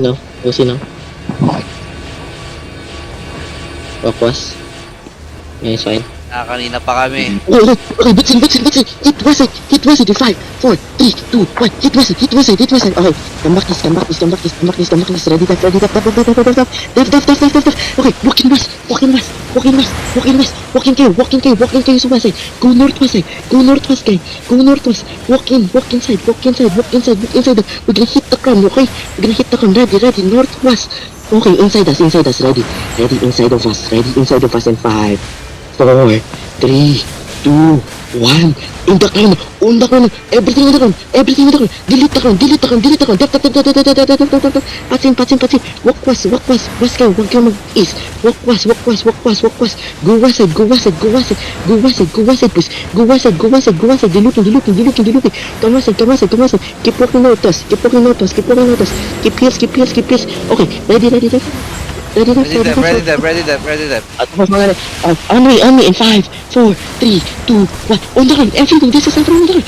No, Uzi no. Wakwas. Yeah, it's fine. Kanina pa kami. Okay, Bitsin. Hit was it in 5, 4, 3, 2, 1. Hit was it. Okay, come back this. Ready, dive. Okay, walk in kayo, sumasay. Go northwest, guys. Go northwest. Walk inside. We're gonna hit the crown, okay? Ready, northwest. Okay, inside us, ready inside of us in 5, 4, 3, 2, 1. On the ground. Everything on the ground. Delete the ground. Patsin. Walk west. West east. Walk west. Go west side, please. Go west side. Diluting. Come west side. Keep walking northwest. Keep heels. Okay, ready. Ready that. On me in 5, 4, 3, 2, 1. On the ground, everything. This is everything.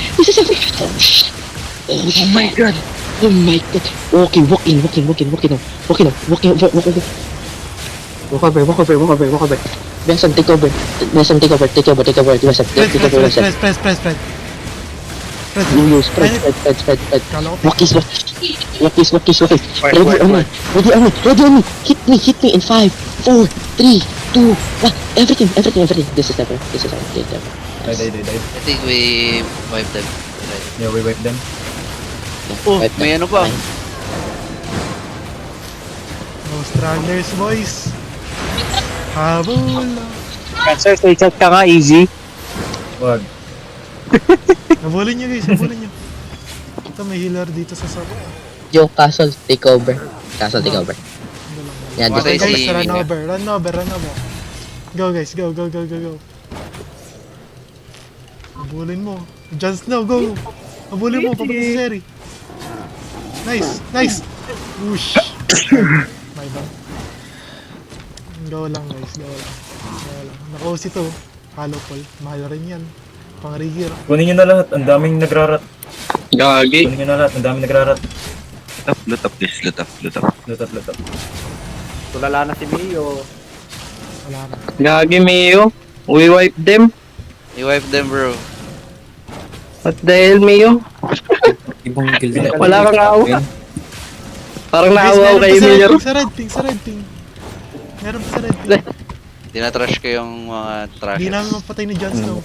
Oh my god. Okay, walk in. Walk over. Benson, take over. Take over. Press. You spread. Walk is. Ready on me. Hit me in 5, 4, 3, 2, 1. Everything. This is ever. Died. I think we wiped them. Yeah, we wiped them. Oh, may ano pa. No stragglers, boys. Habol. Sir, say chat ka nga, easy. Wag. Habulin nyo, guys. Ito, may healer dito sa sabo. Yo, Castle, take over. Yeah, What I this see. is Guys, run over. Go, guys. Go. Habulin mo. Jon Snow, go. Habulin mo, papunta si Seri. Nice. Whoosh. My bad. Go lang, guys. Naka-OC to. Hollow Paul. Mahal rin yan. Pang-rigger. Kunin nyo na lahat, ang daming nagrarat. Gagi. Kunin nyo na lahat, ang daming nagrarat. Loot up, please. Loot up. Lutat. Tulala na si Mio. Wala na. Gagi, Mio. We wipe them. We wiped them, bro. What the hell, Mio? Ibang kill na. Wala kang awa. Parang Guys, naawa meron kay pa Mio. sa red ping. Meron pa sa red ping. Tinatrash ko yung mga trash. Hindi namin mapatay ni Jon Snow.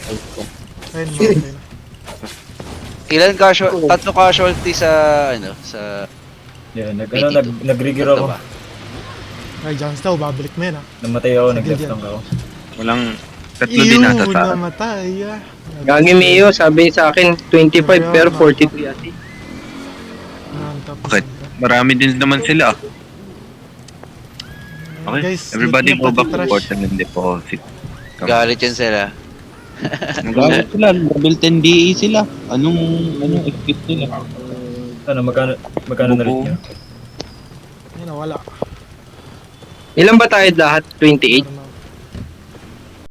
Ayun, mapatay na. Ilan tatlo casualty sa sa Yeah, nag-rigger ako. Ay, Jon Snow, babalik mo yan, ha. Namatay ako, Sige, nag-left dyan. lang ako. Walang tatlo din nata sa namatay, ah. Gagi, Mio. Sabi sa akin, 25 pero 42 yati. Bakit? Marami din naman sila. Okay, Guys, everybody loot go nyo, back to pati port trash. and then deposit. galit yan sila. Gamit sila, level 10 DE sila. Anong expect nila? Ano, magkano na rin nyo? Ayun, wala. Ilan ba tayo lahat? 28?